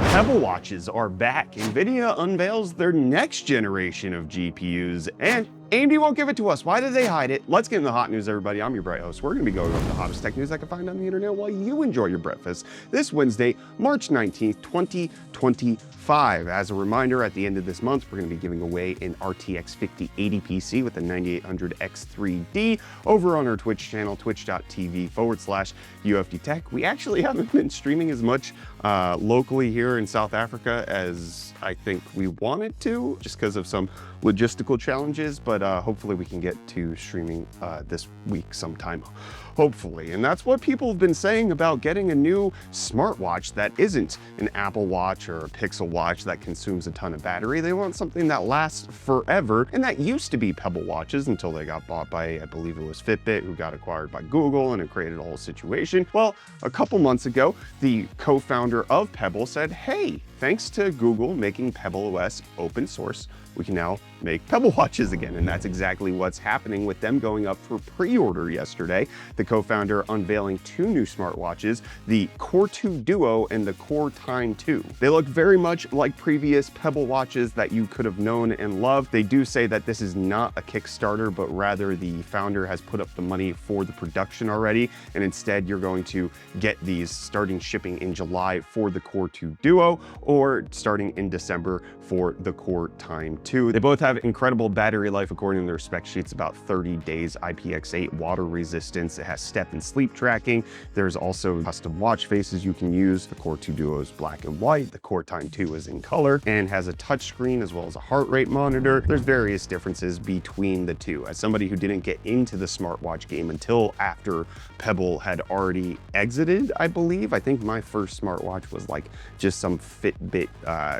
Pebble watches are back. Nvidia unveils their next generation of GPUs, and AMD won't give it to us. Why did they hide it? Let's get in the hot news, everybody. I'm your bright host. We're going to be going over the hottest tech news I can find on the internet while you enjoy your breakfast this Wednesday, March 19th, 2025. As a reminder, at the end of this month, we're going to be giving away an RTX 5080 PC with a 9800 X3D over on our Twitch channel, twitch.tv/UFD Tech. We actually haven't been streaming as much locally here in South Africa as I think we wanted to, just because of some logistical challenges, but hopefully we can get to streaming this week sometime, hopefully. And that's what people have been saying about getting a new smartwatch that isn't an Apple Watch or a Pixel Watch that consumes a ton of battery. They want something that lasts forever, and that used to be Pebble watches until they got bought by, I believe it was Fitbit, who got acquired by Google, and it created a whole situation. Well, a couple months ago, the co-founder of Pebble said, hey, thanks to Google making Pebble OS open source, we can now make Pebble watches again. And that's exactly what's happening with them going up for pre-order yesterday. The co-founder unveiling two new smartwatches, the Core 2 Duo and the Core Time 2. They look very much like previous Pebble watches that you could have known and loved. They do say that this is not a Kickstarter, but rather the founder has put up the money for the production already. And instead you're going to get these starting shipping in July for the Core 2 Duo, or starting in December for the Core Time 2. They both have incredible battery life according to their spec sheets, about 30 days IPX8 water resistance. It has step and sleep tracking. There's also custom watch faces you can use. The Core 2 Duo is black and white. The Core Time 2 is in color and has a touch screen as well as a heart rate monitor. There's various differences between the two. As somebody who didn't get into the smartwatch game until after Pebble had already exited, I believe. I think my first smartwatch was like just some Fitbit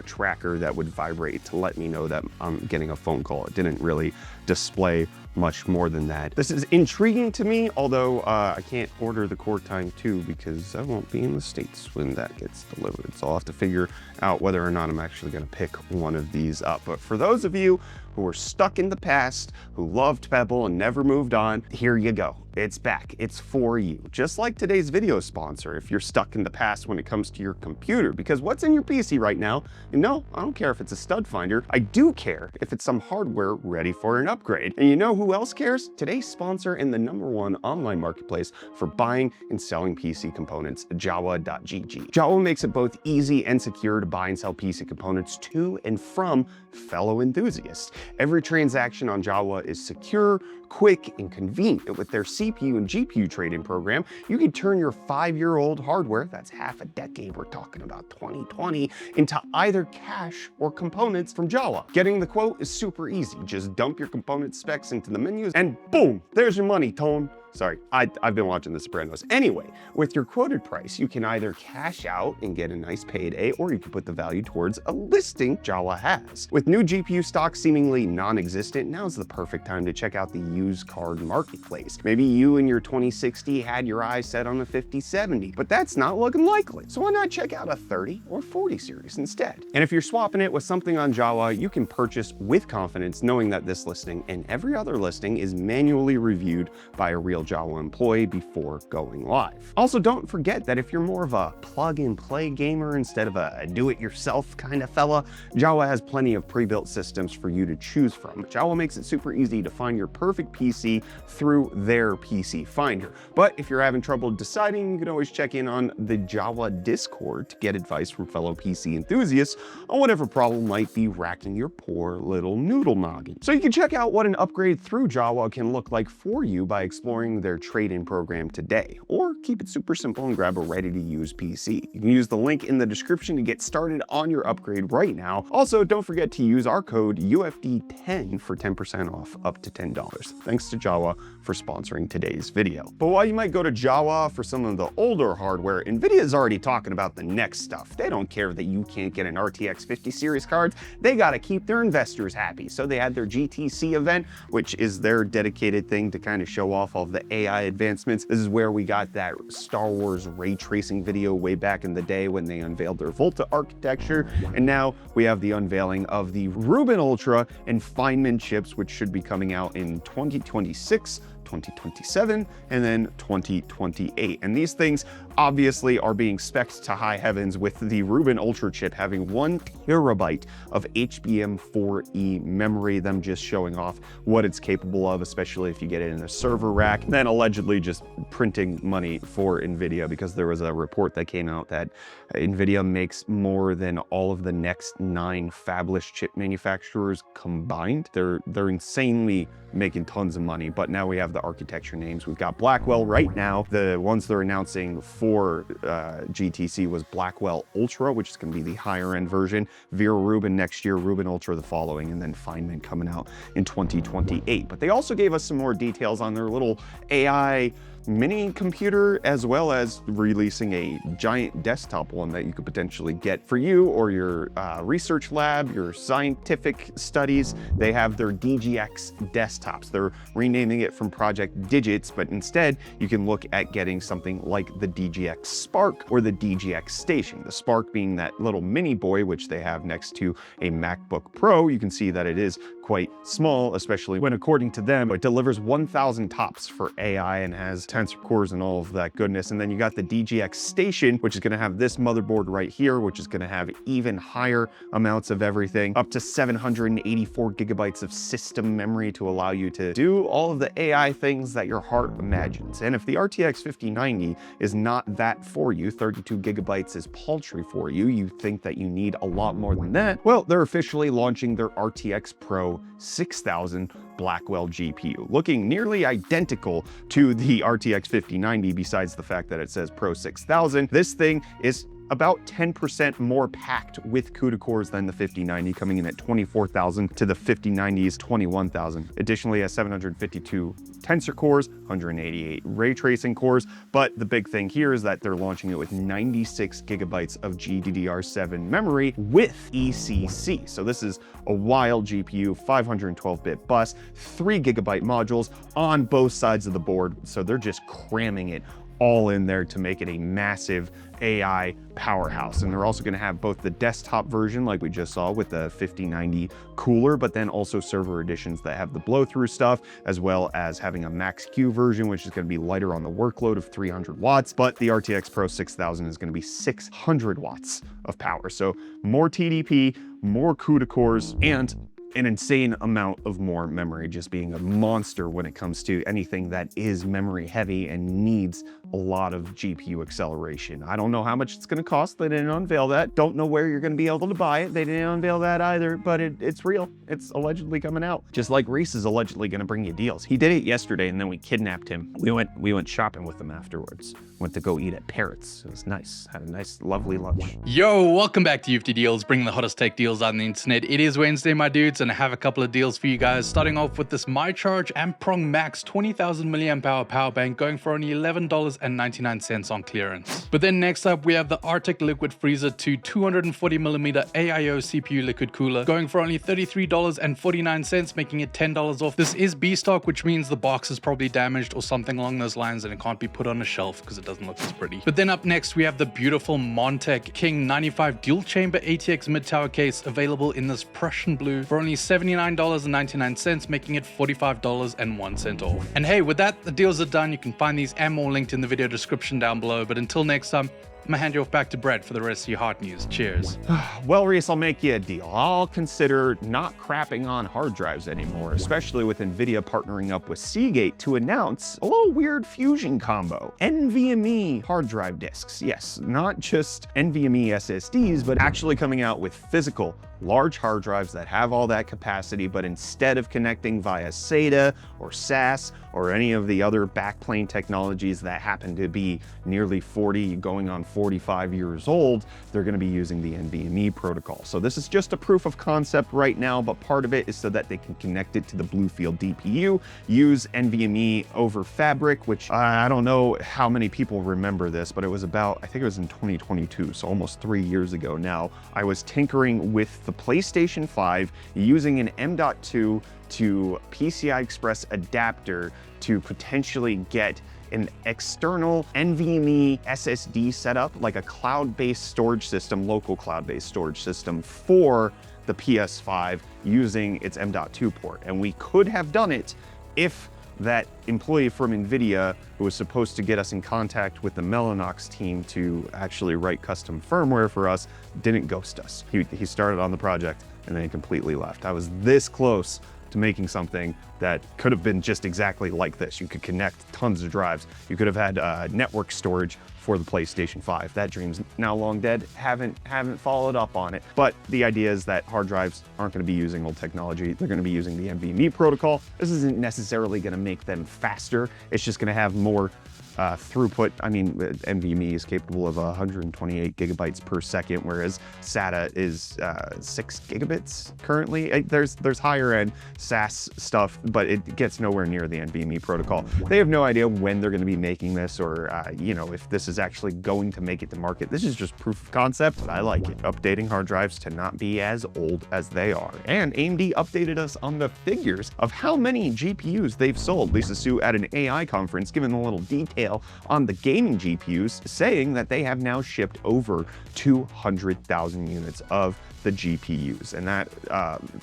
tracker that would vibrate to let me know that I'm getting a phone call. It didn't really display much more than that. This is intriguing to me, although I can't order the Core Time 2 because I won't be in the States when that gets delivered. So I'll have to figure out whether or not I'm actually going to pick one of these up. But for those of you who are stuck in the past, who loved Pebble and never moved on, here you go. It's back. It's for you. Just like today's video sponsor, if you're stuck in the past when it comes to your computer, because what's in your PC right now, and no, I don't care if it's a stud finder. I do care if it's some hardware ready for an upgrade. And you know who else cares? Today's sponsor and the #1 online marketplace for buying and selling PC components, Jawa.gg. Jawa makes it both easy and secure to buy and sell PC components to and from fellow enthusiasts. Every transaction on Jawa is secure, quick, and convenient. With their CPU and GPU trade-in program, you can turn your 5-year-old hardware, that's half a decade, we're talking about 2020, into either cash or components from Jawa. Getting the quote is super easy. Just dump your component specs into the menus and boom, there's your money, Tone. Sorry, I've been watching The Sopranos. Anyway, with your quoted price, you can either cash out and get a nice payday, or you can put the value towards a listing Jawa has. With new GPU stock seemingly non-existent, now's the perfect time to check out the used card marketplace. Maybe you and your 2060 had your eyes set on the 5070, but that's not looking likely. So why not check out a 30 or 40 series instead? And if you're swapping it with something on Jawa, you can purchase with confidence knowing that this listing and every other listing is manually reviewed by a real Jawa employee before going live. Also, don't forget that if you're more of a plug-and-play gamer instead of a do-it-yourself kind of fella, Jawa has plenty of pre-built systems for you to choose from. Jawa makes it super easy to find your perfect PC through their PC Finder. But if you're having trouble deciding, you can always check in on the Jawa Discord to get advice from fellow PC enthusiasts on whatever problem might be racking your poor little noodle noggin. So you can check out what an upgrade through Jawa can look like for you by exploring their trade-in program today, or keep it super simple and grab a ready-to-use PC. You can use the link in the description to get started on your upgrade right now. Also, don't forget to use our code UFD10 for 10% off up to $10. Thanks to Jawa for sponsoring today's video. But while you might go to Jawa for some of the older hardware, Nvidia is already talking about the next stuff. They don't care that you can't get an RTX 50 series card. They gotta keep their investors happy. So they had their GTC event, which is their dedicated thing to kind of show off all of the AI advancements. This is where we got that Star Wars ray tracing video way back in the day when they unveiled their Volta architecture. And now we have the unveiling of the Rubin Ultra and Feynman chips, which should be coming out in 2026, 2027, and then 2028. And these things obviously are being spec'd to high heavens, with the Rubin Ultra chip having 1 terabyte of HBM4E memory, them just showing off what it's capable of, especially if you get it in a server rack. Then allegedly just printing money for Nvidia, because there was a report that came out that Nvidia makes more than all of the next 9 fabless chip manufacturers combined. They're insanely making tons of money. But now we have the architecture names. We've got Blackwell right now. The ones they're announcing for GTC was Blackwell Ultra, which is going to be the higher end version. Vera Rubin next year, Rubin Ultra the following, and then Feynman coming out in 2028. But they also gave us some more details on their little AI mini computer, as well as releasing a giant desktop one that you could potentially get for you or your research lab, your scientific studies. They have their DGX desktops. They're renaming it from Project Digits, but instead you can look at getting something like the DGX Spark or the DGX Station. The Spark being that little mini boy, which they have next to a MacBook Pro. You can see that it is quite small, especially when, according to them, it delivers 1,000 TOPS for AI and has tensor cores and all of that goodness. And then you got the DGX Station, which is going to have this motherboard right here, which is going to have even higher amounts of everything, up to 784 gigabytes of system memory to allow you to do all of the AI things that your heart imagines. And if the RTX 5090 is not that for you, 32 gigabytes is paltry for you, you think that you need a lot more than that, well, they're officially launching their RTX Pro 6000 Blackwell GPU, looking nearly identical to the RTX 5090, besides the fact that it says Pro 6000. This thing is about 10% more packed with CUDA cores than the 5090, coming in at 24,000 to the 5090's 21,000. Additionally, it has 752 tensor cores, 188 ray tracing cores, but the big thing here is that they're launching it with 96 gigabytes of GDDR7 memory with ECC. So this is a wild GPU, 512-bit bus, 3 gigabyte modules on both sides of the board. So they're just cramming it all in there to make it a massive AI powerhouse. And they're also going to have both the desktop version, like we just saw with the 5090 cooler, but then also server editions that have the blow-through stuff, as well as having a Max-Q version, which is going to be lighter on the workload of 300 watts. But the RTX Pro 6000 is going to be 600 watts of power. So more TDP, more CUDA cores, and an insane amount of more memory, just being a monster when it comes to anything that is memory heavy and needs a lot of GPU acceleration. I don't know how much it's going to cost. They didn't unveil that. Don't know where you're going to be able to buy it. They didn't unveil that either, but it's real. It's allegedly coming out. Just like Reece is allegedly going to bring you deals. He did it yesterday, and then we kidnapped him. We went shopping with him afterwards. Went to go eat at Parrots. It was nice. Had a nice, lovely lunch. Yo, welcome back to UFD Deals, bringing the hottest tech deals out on the internet. It is Wednesday, my dudes, and I have a couple of deals for you guys. Starting off with this MyCharge Amprong Max 20,000 milliamp hour power bank, going for only $11.99 on clearance. But then next up, we have the Arctic Liquid Freezer 2 240mm AIO CPU liquid cooler, going for only $33.49, making it $10 off. This is B stock, which means the box is probably damaged or something along those lines, and it can't be put on a shelf because it doesn't look as pretty. But then up next, we have the beautiful Montech King 95 dual chamber ATX mid tower case, available in this Prussian blue for only $79.99, making it $45.01 off. And hey, with that, the deals are done. You can find these and more linked in the video description down below. But until next time, I'm gonna hand you off back to Brett for the rest of your hot news. Cheers. Well, Reece, I'll make you a deal. I'll consider not crapping on hard drives anymore, especially with Nvidia partnering up with Seagate to announce a little weird fusion combo. NVMe hard drive disks. Yes, not just NVMe SSDs, but actually coming out with physical large hard drives that have all that capacity, but instead of connecting via SATA or SAS or any of the other backplane technologies that happen to be nearly 40, going on 45 years old, they're going to be using the NVMe protocol. So this is just a proof of concept right now, but part of it is so that they can connect it to the Bluefield DPU, use NVMe over Fabric, which I don't know how many people remember this, but it was about, I think it was in 2022, so almost 3 years ago now. I was tinkering with the PlayStation 5 using an M.2 to PCI Express adapter to potentially get an external NVMe SSD setup, like a cloud-based storage system, local cloud-based storage system for the PS5 using its M.2 port. And we could have done it if that employee from Nvidia who was supposed to get us in contact with the Mellanox team to actually write custom firmware for us didn't ghost us. He started on the project and then he completely left. I was this close to making something that could have been just exactly like this. You could connect tons of drives. You could have had network storage for the PlayStation 5. That dream's now long dead. Haven't followed up on it. But the idea is that hard drives aren't going to be using old technology. They're going to be using the NVMe protocol. This isn't necessarily going to make them faster. It's just going to have more throughput. I mean, NVMe is capable of 128 gigabytes per second, whereas SATA is 6 gigabits currently. There's higher end SAS stuff, but it gets nowhere near the NVMe protocol. They have no idea when they're going to be making this, or you know, if this is actually going to make it to market. This is just proof of concept, but I like it. Updating hard drives to not be as old as they are. And AMD updated us on the figures of how many GPUs they've sold. Lisa Su at an AI conference giving a little detail on the gaming GPUs, saying that they have now shipped over 200,000 units of the GPUs. And that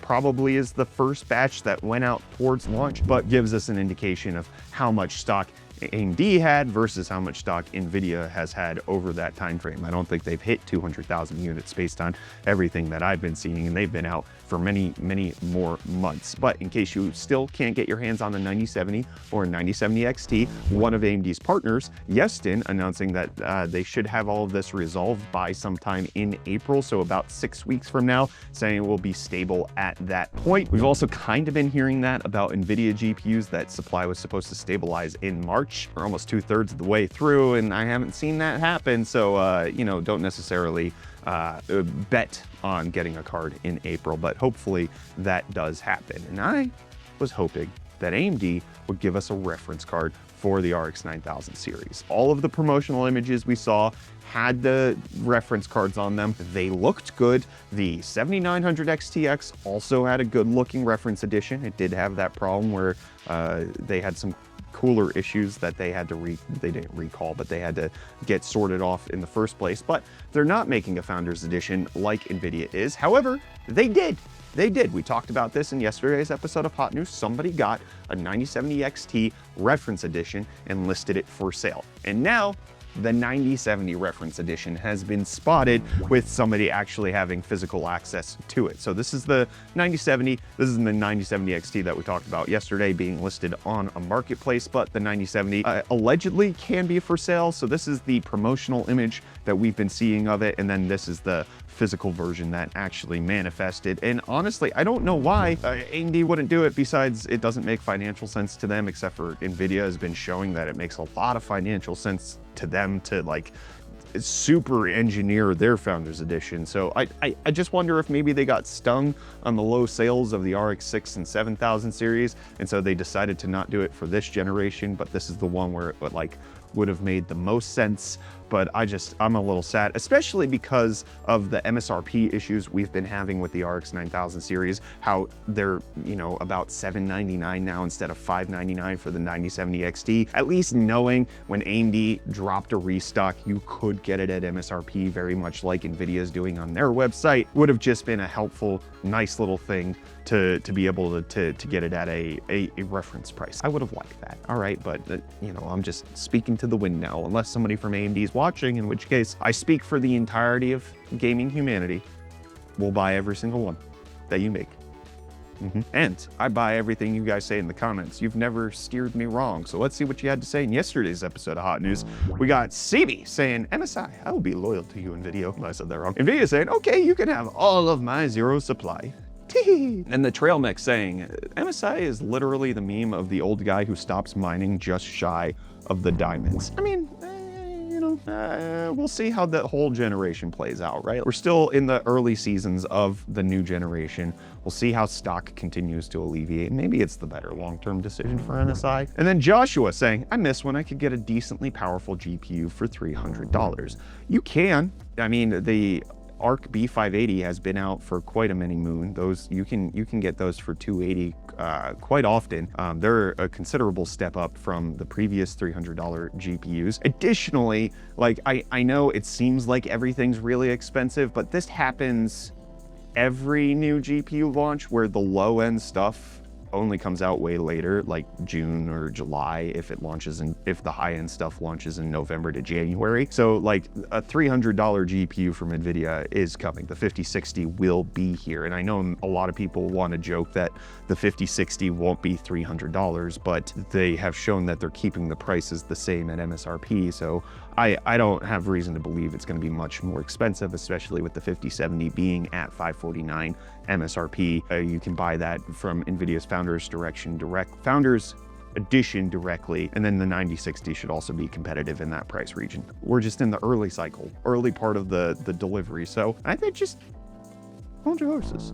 probably is the first batch that went out towards launch, but gives us an indication of how much stock AMD had versus how much stock Nvidia has had over that time frame. I don't think they've hit 200,000 units based on everything that I've been seeing, and they've been out for many more months. But in case you still can't get your hands on the 9070 or 9070 XT, one of AMD's partners, Yeston, announcing that they should have all of this resolved by sometime in April, so about 6 weeks from now, saying it will be stable at that point. We've also kind of been hearing that about Nvidia GPUs, that supply was supposed to stabilize in March. We're almost 2/3 of the way through, and I haven't seen that happen. So, you know, don't necessarily bet on getting a card in April, but hopefully that does happen. And I was hoping that AMD would give us a reference card for the RX 9000 series. All of the promotional images we saw had the reference cards on them. They looked good. The 7900 XTX also had a good looking reference edition. It did have that problem where they had some cooler issues that they had to they didn't recall, but they had to get sorted off in the first place. But they're not making a Founders Edition like Nvidia is. However, they did. They did. We talked about this in yesterday's episode of Hot News. Somebody got a 9070 XT reference edition and listed it for sale. And now the 9070 reference edition has been spotted with somebody actually having physical access to it. So this is the 9070, this is the 9070 XT that we talked about yesterday being listed on a marketplace, but the 9070 allegedly can be for sale. So this is the promotional image that we've been seeing of it, and then this is the physical version that actually manifested. And honestly, I don't know why AMD wouldn't do it, besides it doesn't make financial sense to them, except for Nvidia has been showing that it makes a lot of financial sense to them to like super engineer their Founders Edition. So I just wonder if maybe they got stung on the low sales of the RX 6 and 7000 series, and so they decided to not do it for this generation, but this is the one where it would have made the most sense. But I'm a little sad, especially because of the MSRP issues we've been having with the RX 9000 series, how they're, you know, about $799 now instead of $599 for the 9070 XT. At least knowing when AMD dropped a restock, you could get it at MSRP, very much like Nvidia is doing on their website, would have just been a helpful, nice little thing to be able to get it at a reference price. I would have liked that. All right, but you know, I'm just speaking to the wind now, unless somebody from AMD is watching, in which case I speak for the entirety of gaming humanity. We'll buy every single one that you make. And I buy everything you guys say in the comments. You've never steered me wrong. So let's see what you had to say in yesterday's episode of Hot News. We got CB saying, MSI, I will be loyal to you, Nvidia. I said that wrong. Nvidia saying, okay, you can have all of my zero supply. And the Trail Mech saying, MSI is literally the meme of the old guy who stops mining just shy of the diamonds. I mean, you know, we'll see how that whole generation plays out, right? We're still in the early seasons of the new generation. We'll see how stock continues to alleviate. Maybe it's the better long-term decision for MSI. And then Joshua saying, I miss when I could get a decently powerful GPU for $300. You can. I mean, the Arc B580 has been out for quite a many moon. Those you can get those for $280 quite often. They're a considerable step up from the previous $300 GPUs. Additionally, like I know it seems like everything's really expensive, but this happens every new GPU launch where the low-end stuff only comes out way later, like June or July, if it launches and if the high-end stuff launches in November to January. So like a $300 GPU from Nvidia is coming. The 5060 will be here. And I know a lot of people want to joke that the 5060 won't be $300, but they have shown that they're keeping the prices the same at MSRP. So I don't have reason to believe it's going to be much more expensive, especially with the 5070 being at $549 MSRP. You can buy that from Nvidia's Founders Edition directly, and then the 9060 should also be competitive in that price region. We're just in the early cycle, early part of the delivery, so I think just hold your horses.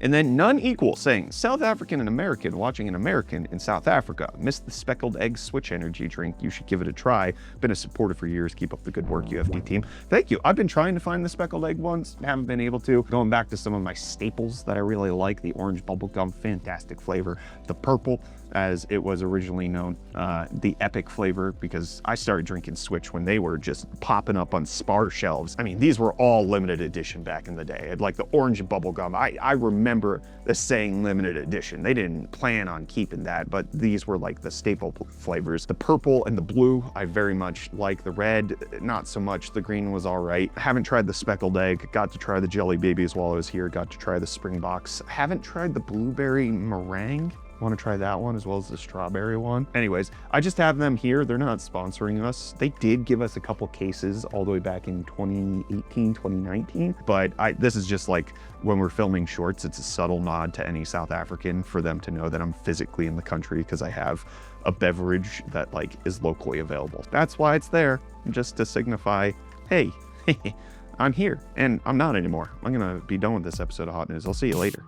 And then None Equal saying, South African and American watching an American in South Africa. Missed the speckled egg switch energy drink. You should give it a try. Been a supporter for years. Keep up the good work, UFD team. Thank you. I've been trying to find the speckled egg ones. Haven't been able to. Going back to some of my staples that I really like. The orange bubblegum, fantastic flavor. The purple, as it was originally known, the epic flavor, because I started drinking Switch when they were just popping up on Spar shelves. I mean, these were all limited edition back in the day. Like the orange bubblegum, I remember the saying limited edition. They didn't plan on keeping that, but these were like the staple flavors. The purple and the blue, I very much like. The red, not so much. The green was all right. Haven't tried the speckled egg. Got to try the jelly babies while I was here. Got to try the spring box. Haven't tried the blueberry meringue. Want to try that one as well as the strawberry one. Anyways, I just have them here. They're not sponsoring us. They did give us a couple cases all the way back in 2018, 2019, but this is just like when we're filming shorts, it's a subtle nod to any South African for them to know that I'm physically in the country because I have a beverage that like is locally available. That's why it's there, just to signify, hey, I'm here, and I'm not anymore. I'm gonna be done with this episode of Hot News. I'll see you later.